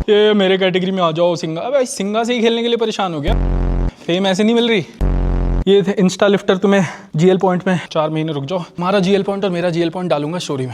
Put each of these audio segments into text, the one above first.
ये मेरे कैटेगरी में आ जाओ सिंगा। अब सिंगा से ही खेलने के लिए परेशान हो गया, फेम ऐसे नहीं मिल रही। ये थे इंस्टा लिफ्टर, तुम्हें जीएल पॉइंट में 4 महीने रुक जाओ, हमारा जीएल पॉइंट और मेरा जीएल पॉइंट डालूंगा स्टोरी में।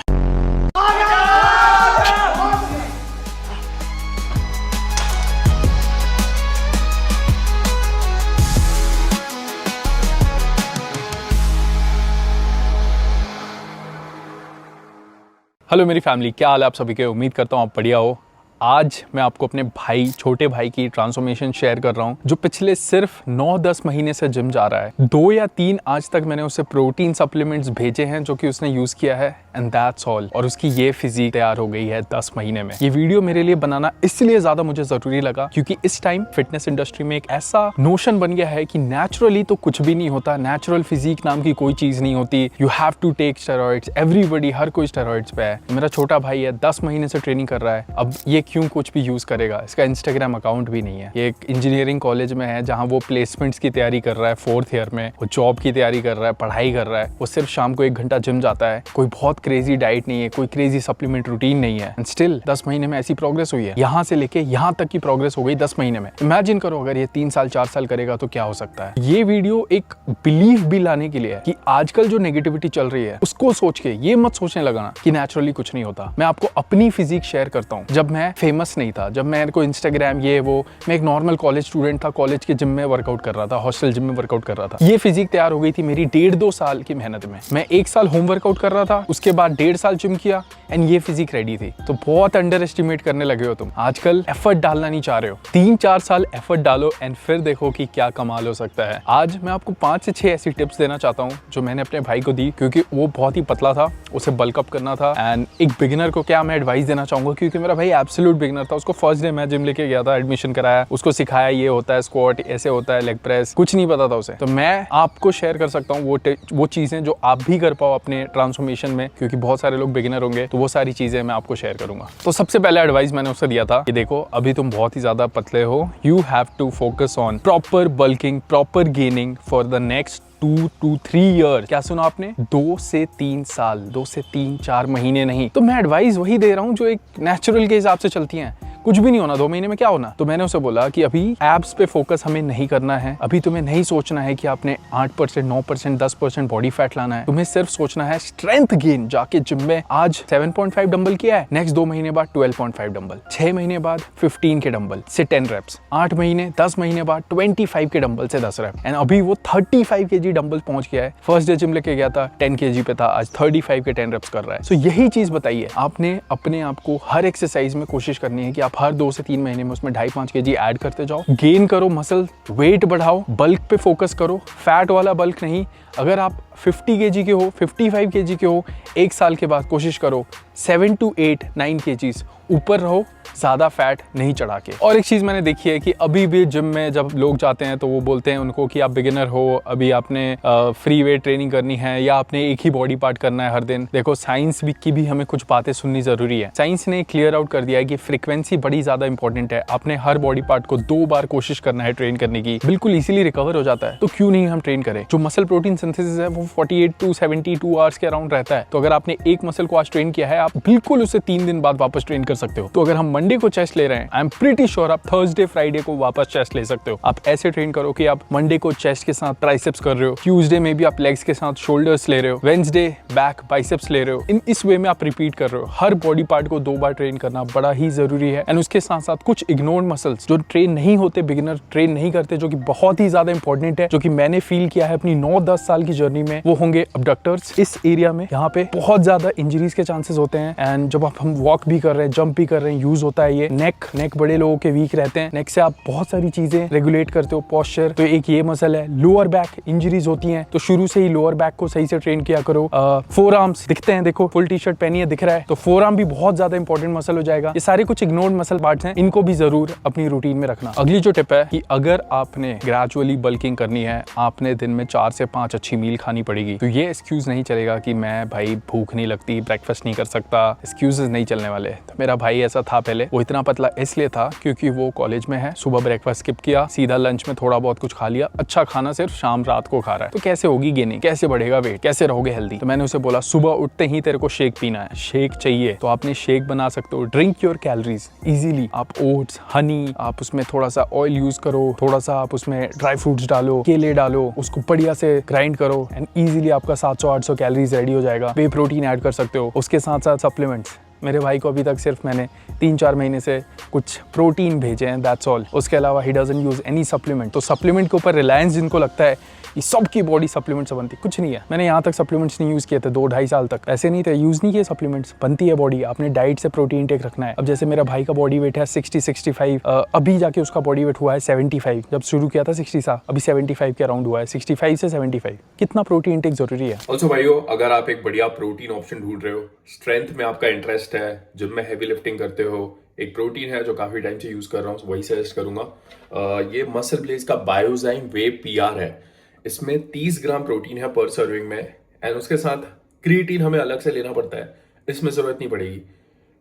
हेलो मेरी फैमिली, क्या हाल है आप सभी के। उम्मीद करता हूँ आप बढ़िया हो। आज मैं आपको अपने भाई, छोटे भाई की ट्रांसफॉर्मेशन शेयर कर रहा हूँ, जो पिछले सिर्फ 9-10 महीने से जिम जा रहा है। 2 या 3 आज तक मैंने उसे प्रोटीन सप्लीमेंट्स भेजे हैं जो कि उसने यूज किया है, एंड दैट्स ऑल। और उसकी ये फिजिक तैयार हो गई है 10 महीने में। ये वीडियो मेरे लिए बनाना इसलिए ज्यादा मुझे जरूरी लगा क्योंकि इस टाइम फिटनेस इंडस्ट्री में एक ऐसा नोशन बन गया है कि नेचुरली तो कुछ भी नहीं होता, नेचुरल फिजिक नाम की कोई चीज नहीं होती। You have to take steroids, everybody, हर कोई स्टेरॉइड्स पे है। मेरा छोटा भाई है, 10 महीने से ट्रेनिंग कर रहा है। अब ये क्यों कुछ भी यूज करेगा? इसका इंस्टाग्राम अकाउंट भी नहीं है। ये एक इंजीनियरिंग कॉलेज में है जहां वो प्लेसमेंट्स की तैयारी कर रहा है, 4th ईयर में। वो जॉब की तैयारी कर रहा है, पढ़ाई कर रहा है। वो सिर्फ शाम को 1 घंटा जिम जाता है। कोई बहुत क्रेजी डाइट नहीं है, कोई क्रेजी सप्लीमेंट रूटीन नहीं है, एंड स्टिल 10 महीने में ऐसी प्रोग्रेस हुई है। यहाँ से लेके यहाँ तक की प्रोग्रेस हो गई 10 महीने में। इमेजिन करो अगर ये 3 साल 4 साल करेगा तो क्या हो सकता है। ये वीडियो एक बिलीफ भी लाने के लिए है कि आजकल जो नेगेटिविटी चल रही है उसको सोच के ये मत सोचने लगाना कि नेचुरली कुछ नहीं होता। मैं आपको अपनी फिजिक शेयर करता हूँ। जब मैं फेमस नहीं था, जब मेरे को इंस्टाग्राम ये वो, मैं एक नॉर्मल कॉलेज स्टूडेंट था, कॉलेज के जिम में वर्कआउट कर रहा था, हॉस्टल जिम में वर्कआउट कर रहा था। ये फिजिक तैयार हो गई थी मेरी 1.5-2 साल की मेहनत में। मैं 1 साल होम वर्कआउट कर रहा था, उसके बाद 1.5 साल जिम किया, एंड ये फिजिक रेडी थी। तो बहुत अंडर एस्टिमेट करने लगे हो तुम। आजकल एफर्ट डालना नहीं चाह रहे हो। 3-4 साल एफर्ट डालो एंड फिर देखो कि क्या कमाल हो सकता है। आज मैं आपको 5 से 6 ऐसी टिप्स देना चाहता हूँ जो मैंने अपने भाई को दी, क्योंकि वो बहुत ही पतला था, उसे बल्कअप करना था। एंड एक बिगिनर को क्या मैं एडवाइस देना चाहूंगा, क्योंकि मेरा भाई एब्सोल्यूट बिगिनर था। उसको फर्स्ट डे मैं जिम लेके गया था, एडमिशन कराया, उसको सिखाया ये होता है स्क्वाट, ऐसे होता है लेग प्रेस, कुछ नहीं पता था उसे। तो मैं आपको शेयर कर सकता हूँ वो चीजें जो आप भी कर पाओ अपने ट्रांसफॉर्मेशन में, क्योंकि बहुत सारे लोग बिगिनर होंगे। तो वो सारी चीजें मैं आपको शेयर करूंगा। तो सबसे पहले एडवाइस मैंने उसे दिया था कि देखो अभी तुम बहुत ही ज्यादा पतले हो, you have to focus on proper bulking, proper gaining for the next 2 to 3 year. क्या सुना आपने? 2 से 3 साल, 2 से 3-4 महीने नहीं। तो मैं एडवाइस वही दे रहा हूँ जो एक नेचुरल के हिसाब से चलती हैं। कुछ भी नहीं होना 2 महीने में, क्या होना। तो मैंने उसे बोला कि अभी एब्स पे फोकस हमें नहीं करना है। अभी तुम्हें नहीं सोचना है कि आपने 8%, 9%, 10% बॉडी फैट लाना है। तुम्हें सिर्फ सोचना है स्ट्रेंथ गेन। जाके जिम में आज 7.5 डंबल किया है, नेक्स्ट 2 महीने बाद 12.5 डंबल, 6 महीने बाद 15 के डंबल से 10 रेप्स, 8 महीने 10 महीने बाद 25 के डंबल से 10 रेप। एंड अभी वो 35 kg डंबल पहुंच गया है। फर्स्ट डे जिम लेके गया था 10 kg पे था, आज 35 के 10 रेप्स कर रहा है। सो यही चीज बताइए, आपने अपने आप को हर एक्सरसाइज में कोशिश करनी है कि आप हर 2 से 3 महीने में उसमें 2.5-5 kg ऐड करते जाओ। गेन करो मसल, वेट बढ़ाओ, बल्क पे फोकस करो, फैट वाला बल्क नहीं। अगर आप 50 kg के हो, 55 kg के हो, 1 साल के बाद कोशिश करो 7 to 8-9 kgs ऊपर रहो, ज्यादा फैट नहीं चढ़ा के। और एक चीज मैंने देखी है कि अभी भी जिम में जब लोग जाते हैं तो वो बोलते हैं उनको कि आप बिगिनर हो, अभी आपने फ्री वेट ट्रेनिंग करनी है या आपने एक ही बॉडी पार्ट करना है हर दिन। देखो साइंस की भी हमें कुछ बातें सुननी जरूरी है। साइंस ने क्लियर आउट कर दिया है कि फ्रीक्वेंसी बड़ी ज्यादा इंपॉर्टेंट है। आपने हर बॉडी पार्ट को 2 बार कोशिश करना है ट्रेन करने की, बिल्कुल इजीली रिकवर हो जाता है। तो क्यों नहीं हम ट्रेन करें? जो मसल प्रोटीन सिंथेसिस है वो 48 to 72 आवर्स के अराउंड रहता है। तो अगर आपने एक मसल को आज ट्रेन किया है, आप बिल्कुल उसे 3 दिन बाद वापस ट्रेन कर सकते हो। तो अगर हम मंडे को चेस्ट ले रहे हैं, आई एम प्रीटी श्योर आप थर्सडे फ्राइडे को वापस चेस्ट ले सकते हो। आप ऐसे ट्रेन करो कि आप मंडे को चेस्ट के साथ ट्राइसेप्स कर रहे हो, ट्यूसडे में भी आप लेग्स के साथ शोल्डर्स ले रहे हो, वेडनेसडे बैक बाइसेप्स ले रहे हो। इस वे में आप रिपीट कर रहे हो। हर बॉडी पार्ट को 2 बार ट्रेन करना बड़ा ही जरूरी है। एंड उसके साथ साथ कुछ इग्नोर्ड मसल्स जो ट्रेन नहीं होते, बिगिनर ट्रेन नहीं करते, जो कि बहुत ही ज्यादा इंपॉर्टेंट है, जो कि मैंने फील किया है अपनी 9-10 साल की जर्नी में, वो होंगे अबडक्टर्स। इस एरिया में यहाँ पे बहुत ज्यादा इंजरीज के चांसेस होते हैं। एंड जब हम वॉक भी कर रहे हैं, जंप भी कर रहे हैं, यूज होता है ये। नेक बड़े लोगों के वीक रहते हैं। नेक से आप बहुत सारी चीजें रेगुलेट करते हो, पोस्चर। तो एक ये मसल है। लोअर बैक इंजरीज होती हैं, तो शुरू से ही लोअर बैक को सही से ट्रेन किया करो। फोर आर्म्स दिखते हैं, देखो फुल टी शर्ट पहनी है, दिख रहा है, तो फोर आर्म भी बहुत ज्यादा इंपॉर्टेंट मसल हो जाएगा। ये सारे कुछ इग्नोर्ड मसल पार्ट्स हैं, इनको भी जरूर अपनी रूटीन में रखना। अगली जो टिप है कि अगर आपने ग्रेजुअली बल्किंग करनी है, आपने दिन में 4 से 5 अच्छी मील खानी पड़ेगी। तो ये एक्सक्यूज नहीं चलेगा कि मैं भाई भूख नहीं लगती, ब्रेकफास्ट नहीं कर सकता, एक्सक्यूजेस नहीं चलने वाले। तो मेरा भाई ऐसा था पहले, पहले। वो इतना पतला इसलिए था क्योंकि वो कॉलेज में है, सुबह ब्रेकफास्ट स्किप किया, सीधा लंच में थोड़ा बहुत कुछ खा लिया, अच्छा खाना सिर्फ शाम रात को खा रहा है, तो कैसे होगी गेनिंग, कैसे बढ़ेगा वेट, कैसे रहोगे हेल्दी। तो मैंने उसे बोला सुबह उठते ही तेरे को शेक पीना है, शेक चाहिए तो आपने शेक बना सकते हो, ड्रिंक योर कैलोरीज इजीली। आप ओट्स, हनी, आप उसमें थोड़ा सा ऑयल यूज करो, थोड़ा सा आप उसमें ड्राई फ्रूट्स डालो, केले डालो, उसको बढ़िया से ग्राइंड करो एंड इजीली आपका 700-800 कैलोरीज रेडी हो जाएगा। वे प्रोटीन ऐड कर सकते हो, उसके साथ साथ सप्लीमेंट्स। मेरे भाई को अभी तक सिर्फ मैंने 3-4 महीने से कुछ प्रोटीन भेजे हैं, दैट्स ऑल। उसके अलावा he doesn't use any supplement. तो सप्लीमेंट के ऊपर रिलायंस जिनको लगता है कि सबकी बॉडी सप्लीमेंट से बनती, कुछ नहीं है। मैंने यहाँ तक सप्लीमेंट्स नहीं यूज किए थे, 2-2.5 साल तक ऐसे नहीं थे, यूज नहीं किए सप्लीमेंट्स। बनती है बॉडी, आपने डाइट से प्रोटीन टेक रखना है। अब जैसे मेरा भाई का बॉडी वेट है 60-65, अभी जाके उसका बॉडी वेट हुआ है 75। जब शुरू किया था 60 सा, अभी 75 के अराउंड हुआ है, 65 से 75। कितना प्रोटीन टेक जरूरी है। ऑल्सो भाइयों, अगर आप एक बढ़िया प्रोटीन ऑप्शन ढूंढ रहे हो, स्ट्रेंथ में आपका इंटरेस्ट है, जिम में हैवी लिफ्टिंग करते हो, एक प्रोटीन है जो काफी टाइम से यूज कर रहा हूँ, वही सजेस्ट करूंगा। ये मसल ब्लेज का बायोजाइम वे PR है। इसमें 30 ग्राम प्रोटीन है पर सर्विंग में एंड उसके साथ क्रिएटिन हमें अलग से लेना पड़ता है, इसमें जरूरत नहीं पड़ेगी।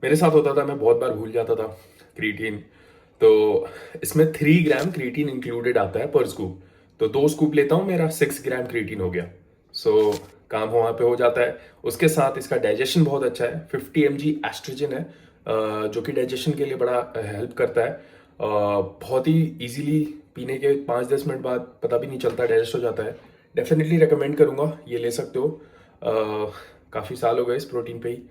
मेरे साथ होता था, मैं बहुत बार भूल जाता था क्रिएटिन, तो इसमें 3 ग्राम क्रिएटिन इंक्लूडेड आता है पर स्कूप। तो 2 स्कूप लेता हूँ, मेरा 6 ग्राम क्रिएटिन हो गया। सो काम वहाँ पे हो जाता है। उसके साथ इसका डाइजेशन बहुत अच्छा है, 50 mg एस्ट्रोजन है जो कि डाइजेशन के लिए बड़ा हेल्प करता है। बहुत ही इजीली पीने के 5-10 मिनट बाद पता भी नहीं चलता, डाइजेस्ट हो जाता है। डेफिनेटली रेकमेंड करूँगा, ये ले सकते हो। काफ़ी साल हो गए इस प्रोटीन पे ही,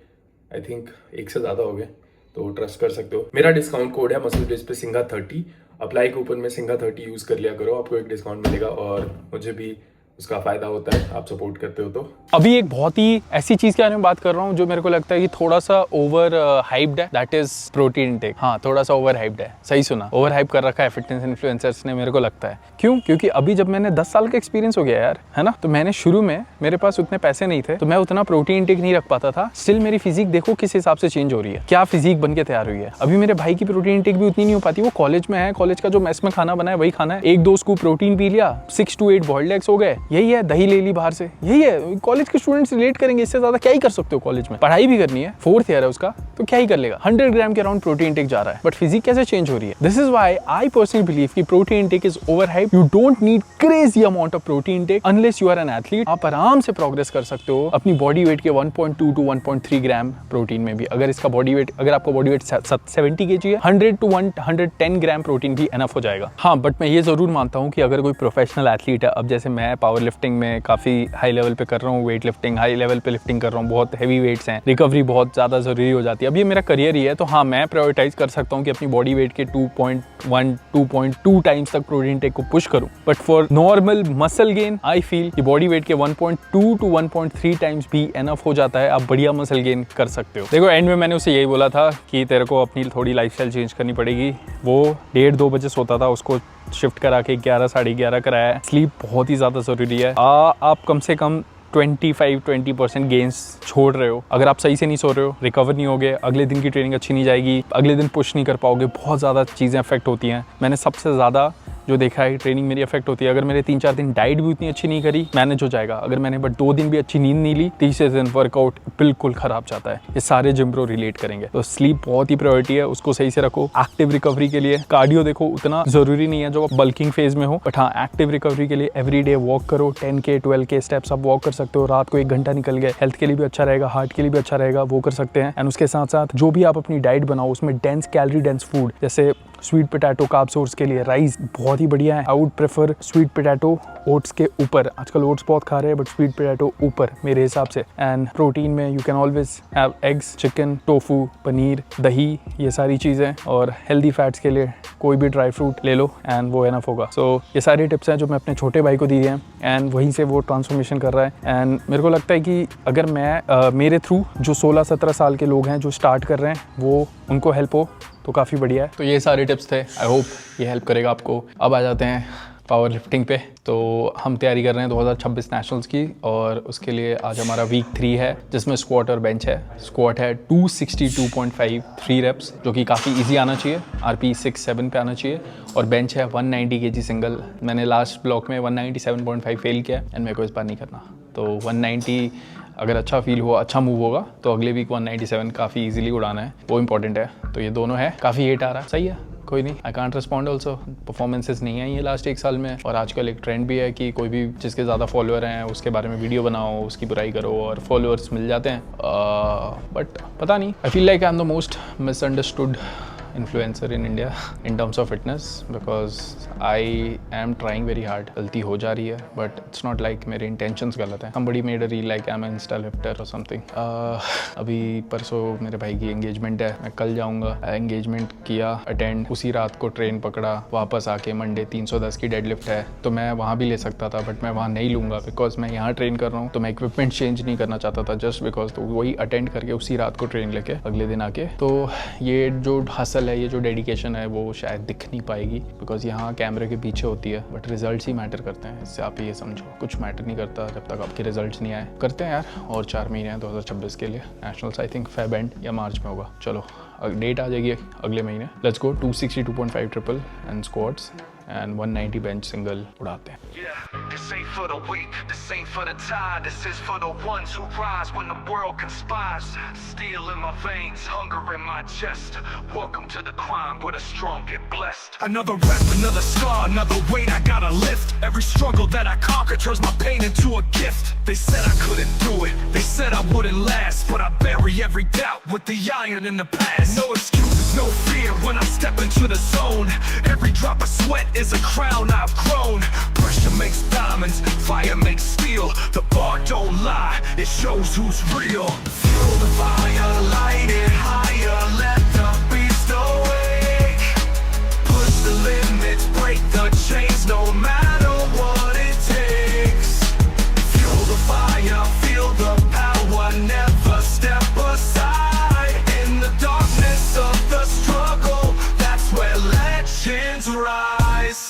आई थिंक 1 से ज़्यादा हो गए, तो ट्रस्ट कर सकते हो। मेरा डिस्काउंट कोड है मसल ब्लेज पे सिंघा30, अप्लाई कूपन में सिंघा30 यूज़ कर लिया करो, आपको एक डिस्काउंट मिलेगा और मुझे भी उसका फायदा होता है, आप सपोर्ट करते हो तो। अभी एक बहुत ही ऐसी चीज के बारे में बात कर रहा हूँ जो मेरे को लगता है कि थोड़ा सा ओवर हाइप्ड है, दैट इज प्रोटीन इंटेक। हाँ, थोड़ा सा ओवर हाइप्ड है, सही सुना, ओवर हाइप कर रखा है फिटनेस इन्फ्लुएंसर्स ने, मेरे को लगता है। क्यों? क्योंकि अभी जब मैंने 10 साल का एक्सपीरियंस हो गया यार, है ना, तो मैंने शुरू में, मेरे पास उतने पैसे नहीं थे, तो मैं उतना प्रोटीन इंटेक नहीं रख पाता था। स्टिल मेरी फिजिक देखो किस हिसाब से चेंज हो रही है, क्या फिजिक बन के तैयार हुई है। अभी मेरे भाई की प्रोटीन इंटेक भी उतनी नहीं हो पाती, वो कॉलेज में है, कॉलेज का जो मेस में खाना बना है वही खाना है, 1-2 स्कूप प्रोटीन पी लिया, 6 to 8 बॉइल्ड एग्स हो गए, यही है, दही ले ली बाहर से, यही है। कॉलेज के स्टूडेंट्स रिलेट करेंगे, इससे ज्यादा क्या ही कर सकते हो। कॉलेज में पढ़ाई भी करनी है, 4th ईयर है उसका, तो क्या ही कर लेगा। 100 ग्राम के अराउंड प्रोटीन इंटेक जा रहा है, बट फिजिक कैसे चेंज हो रही है। This is why I personally believe कि protein intake is over hype. You don't need crazy amount of protein intake unless you are an athlete. आप आराम से प्रोग्रेस कर सकते हो अपनी बॉडी वेट के 1.2 to 1.3 ग्राम प्रोटीन में भी। अगर इसका बॉडी वेट, अगर आपका बॉडी वेट 70 kg है, 100 to 110 ग्राम प्रोटीन भी एनफ हो जाएगा। हाँ, बट मैं ये जरूर मानता हूँ कि अगर कोई प्रोफेशनल एथलीट है, अब जैसे मैं पावर लिफ्टिंग में काफी हाई लेवल पे कर रहा हूँ, वेट लिफ्टिंग हाई लेवल पे लिफ्टिंग कर रहा हूँ, बहुत हैवी वेट्स हैं, रिकवरी बहुत ज़्यादा ज़रूरी हो जाती है। अब ये मेरा करियर ही है, तो हाँ, मैं प्रायोरिटाइज कर सकता हूँ कि अपनी बॉडी वेट के 2.2 टाइम्स तक प्रोटीन टेक को पुश करूँ। But for normal muscle gain I feel कि बॉडी वेट के 1.2 to 1.3 टाइम्स भी एनफ हो जाता है, आप बढ़िया मसल गेन कर सकते हो। देखो, एंड में मैंने उसे यही बोला था कि तेरे को अपनी थोड़ी लाइफस्टाइल चेंज करनी पड़ेगी। वो 1:30-2 बजे सोता था, उसको शिफ्ट करा के 11-11:30 कराया है। स्लीप बहुत ही ज़्यादा ज़रूरी है। आप कम से कम 25-20% गेंस छोड़ रहे हो। अगर आप सही से नहीं सो रहे हो, रिकवर नहीं होगे, अगले दिन की ट्रेनिंग अच्छी नहीं जाएगी, अगले दिन पुश नहीं कर पाओगे, बहुत ज़्यादा चीज़ें अफेक्ट होती हैं। मैंने सबसे ज़्यादा जो देखा है, ट्रेनिंग मेरी अफेक्ट होती है। अगर मेरे 3-4 दिन डाइट भी उतनी अच्छी नहीं करी, मैनेज हो जाएगा। अगर मैंने बट 2 दिन भी अच्छी नींद नहीं ली, तीसरे दिन वर्कआउट बिल्कुल खराब जाता है। ये सारे जिम प्रो रिलेट करेंगे। तो स्लीप बहुत ही प्रायोरिटी है, उसको सही से रखो। एक्टिव रिकवरी के लिए कार्डियो देखो उतना जरूरी नहीं है जो आप बल्किंग फेज में हो, बट हाँ, एक्टिव रिकवरी के लिए एवरीडे वॉक करो। 10K 12K स्टेप्स आप वॉक कर सकते हो। रात को 1 घंटा निकल गए, हेल्थ के लिए भी अच्छा रहेगा, हार्ट के लिए भी अच्छा रहेगा, वो कर सकते हैं। एंड उसके साथ साथ जो भी आप अपनी डाइट बनाओ, उसमें डेंस कैलोरी डेंस फूड, जैसे स्वीट पोटैटो कार्ब सोर्स के लिए राइस बहुत ही बढ़िया है। I would prefer sweet potato oats के ऊपर। आजकल ओट्स बहुत खा रहे हैं, बट स्वीट पोटैटो ऊपर मेरे हिसाब से। एंड प्रोटीन में you can always have eggs, chicken, tofu, paneer, दही, ये सारी चीज़ें। और हेल्दी फैट्स के लिए कोई भी ड्राई फ्रूट ले लो एंड वो एनफ होगा। सो ये सारी टिप्स हैं जो मैं अपने छोटे भाई को दी हैं एंड वहीं से वो ट्रांसफॉर्मेशन कर रहा है। एंड मेरे को लगता है कि अगर मैं मेरे थ्रू जो 16-17 साल के लोग हैं जो स्टार्ट कर रहे हैं, वो उनको हेल्प हो तो काफ़ी बढ़िया है। तो ये सारे टिप्स थे, आई होप ये हेल्प करेगा आपको। अब आ जाते हैं पावर लिफ्टिंग पे। तो हम तैयारी कर रहे हैं 2026 नेशनल्स की, और उसके लिए आज हमारा वीक 3 है, जिसमें स्क्वाट और बेंच है। स्क्वाट है 262.5 3 रेप्स, जो कि काफ़ी इजी आना चाहिए, RP 6-7 पे आना चाहिए। और बेंच है 190 kg सिंगल। मैंने लास्ट ब्लॉक में 197.5 फेल किया एंड मेरे को इस बार नहीं करना, तो 190 अगर अच्छा फील हुआ, अच्छा मूव होगा तो अगले वीक 197 काफ़ी इजीली उड़ाना है, वो इंपॉर्टेंट है। तो ये दोनों है, काफ़ी हेट आ रहा है, सही है, कोई नहीं, I can't respond also. Performances नहीं आई है लास्ट 1 साल में, और आजकल एक ट्रेंड भी है कि कोई भी जिसके ज़्यादा फॉलोअर हैं उसके बारे में वीडियो बनाओ, उसकी बुराई करो और फॉलोअर्स मिल जाते हैं। बट पता नहीं, I feel like I am the most misunderstood influencer in India in terms of fitness, because I am trying very hard. गलती हो जा रही है बट इट्स नॉट लाइक मेरे इंटेंशंस गलत हैं। somebody made a reel like I'm an Insta lifter और something. अभी परसों मेरे भाई की एंगेजमेंट है, मैं कल जाऊंगा। एंगेजमेंट किया अटेंड, उसी रात को ट्रेन पकड़ा, वापस आके मंडे 310 की डेडलिफ्ट है, तो मैं वहाँ भी ले सकता था बट मैं वहाँ नहीं लूँगा बिकॉज मैं यहाँ ट्रेन कर रहा हूँ। तो मैं इक्विपमेंट चेंज नहीं करना चाहता था जस्ट बिकॉज, तो वही अटेंड करके उसी रात को ट्रेन लेके अगले दिन आके। तो ये जो हसल है, ये जो डेडिकेशन है वो शायद दिख नहीं पाएगी बिकॉज यहाँ कैमरे के पीछे होती है, बट रिजल्ट्स ही मैटर करते हैं। इससे आप ये समझो, कुछ मैटर नहीं करता जब तक आपके रिजल्ट्स नहीं आए। करते हैं यार, और 4 महीने हैं 2026 के लिए। Nationals I think Feb and या मार्च में होगा। चलो डेट आ जाएगी अगले महीने। Let's go 262.5 triple and squats and 190 bench single उड़ाते हैं। Yeah, this ain't for the weak, this ain't for the tired, this is for the ones who rise when the world conspires. Steel in my veins, hunger in my chest. Welcome to the climb where the strong get blessed. Another rep, another scar, another weight I gotta lift. Every struggle that I conquer turns my pain into a gift. They said I couldn't do it, they said I wouldn't last, but I bury every doubt with the iron in the past. No excuses, no fear when I step into the zone. Every drop of sweat is a crown I've grown. Pressure makes diamonds, fire makes steel. The bar don't lie, it shows who's real. Fuel the fire, light it higher, let the beast awake. Push the limits, break the chains, no matter what it takes. Fuel the fire, feel the power, never step aside. In the darkness of the struggle, that's where legends rise.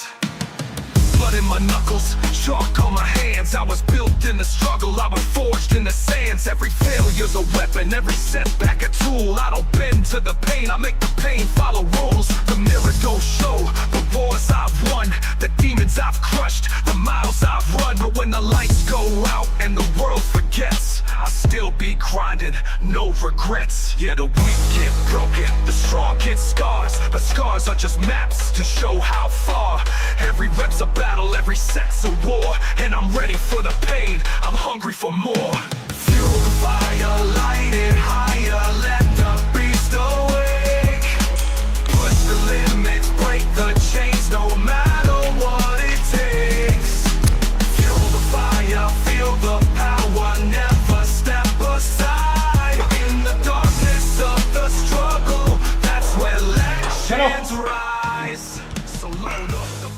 Blood in my knuckles, chalk on my hands. I was built in the struggle, I was forged in the sands. Every failure's a weapon, every setback a tool. I don't bend to the pain, I make the pain follow rules. The mirror goes show the wars I've won, the demons I've crushed, the miles I've run. But when the lights go out and the world forgets, I'll still be grinding, no regrets. Yeah, the weak get broken, the strong get scars, but scars are just maps to show how far. Every rep's a battle, every set's a war, and I'm ready for the pain, I'm hungry for more. Fuel the fire, light it higher, let the beast awake. Push the limits, break the chains, no matter what it takes. Fuel the fire, feel the power, never step aside. In the darkness of the struggle, that's where legends rise. So load up the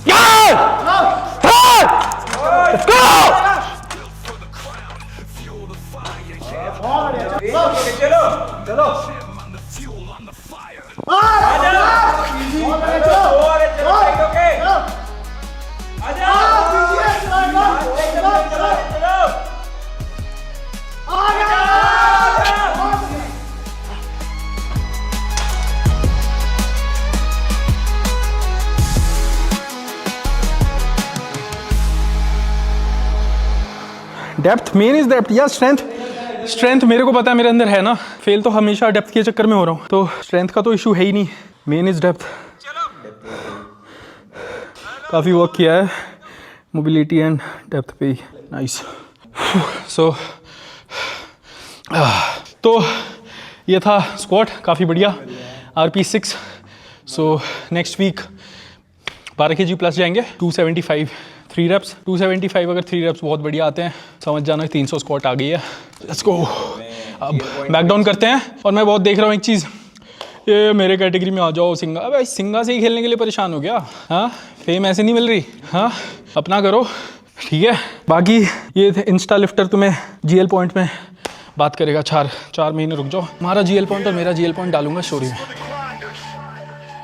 Let's go! built for the crown. Fuel the fire, yeah. चलो I'm the fuel, I'm the fire. Depth main is depth या strength मेरे को पता है मेरे अंदर है ना। फेल तो हमेशा डेप्थ के चक्कर में हो रहा हूँ, तो स्ट्रेंथ का तो इशू है ही नहीं। Main is depth. काफ़ी वर्क किया है मोबिलिटी एंड डेप्थ पे। नाइस। तो ये था स्क्वाट, काफ़ी बढ़िया। RP6। So next week 12 kg plus जाएंगे। 275 3 reps। 275 अगर 3 reps बहुत बढ़िया आते हैं, समझ जाना 300 स्क्वाट आ गई है। Let's go. अब बैक डाउन करते हैं। और मैं बहुत देख रहा हूँ एक चीज़, ये मेरे कैटेगरी में आ जाओ सिंगा। अबे सिंगा से ही खेलने के लिए परेशान हो गया। हाँ, फेम ऐसे नहीं मिल रही। हाँ, अपना करो, ठीक है। बाकी ये इंस्टा लिफ्टर तुम्हें GL पॉइंट में बात करेगा। 4 महीने रुक जाओ, हमारा GL पॉइंट और मेरा GL पॉइंट डालूंगा स्टोरी में।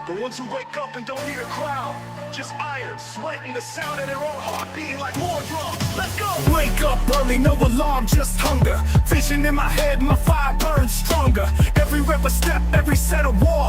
The ones who wake up and don't need a crown, just iron, sweat, and the sound of their own heart beating like war drums. Let's go! Wake up early, no alarm, just hunger. Vision in my head, my fire burns stronger. Every rep a step, every set of war.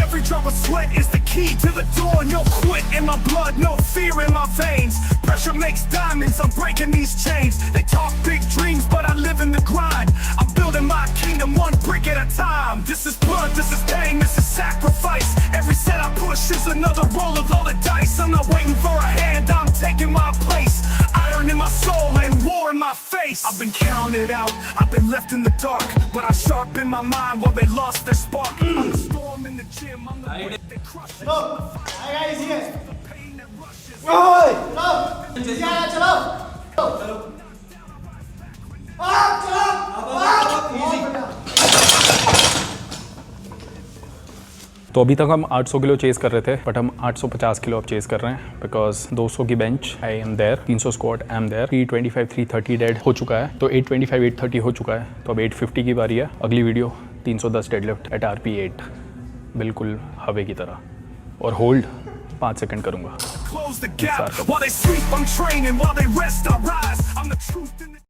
Every Every drop of sweat is the key to the door. No quit in my blood, no fear in my veins. Pressure makes diamonds, I'm breaking these chains. They talk big dreams, but I live in the grind. I'm building my kingdom one brick at a time. This is blood, this is pain, this is sacrifice. Every set I push is another roll of all the dice. I'm not waiting for a hand, I'm taking my place. Iron in my soul and war in my face. I've been counted out, I've been left in the dark, but I sharpen my mind while they lost their spark. I'm the storm in the gym, I'm the weight that crushes. The pain that rushes. तो अभी तक हम 800 kilo chess कर रहे थे, but हम 850 kilo अब chess कर रहे हैं बिकॉज 200 की bench I am there, 300 squat I am there, 325 330 dead हो चुका है, तो 825 830 हो चुका है, तो अब 850 की बारी है। अगली वीडियो 310 डेडलिफ्ट एट RP 8, बिल्कुल हवे की तरह, और होल्ड 5 सेकंड करूंगा। Close the gap while they sleep. I'm training while they rest. I rise. I'm the truth in the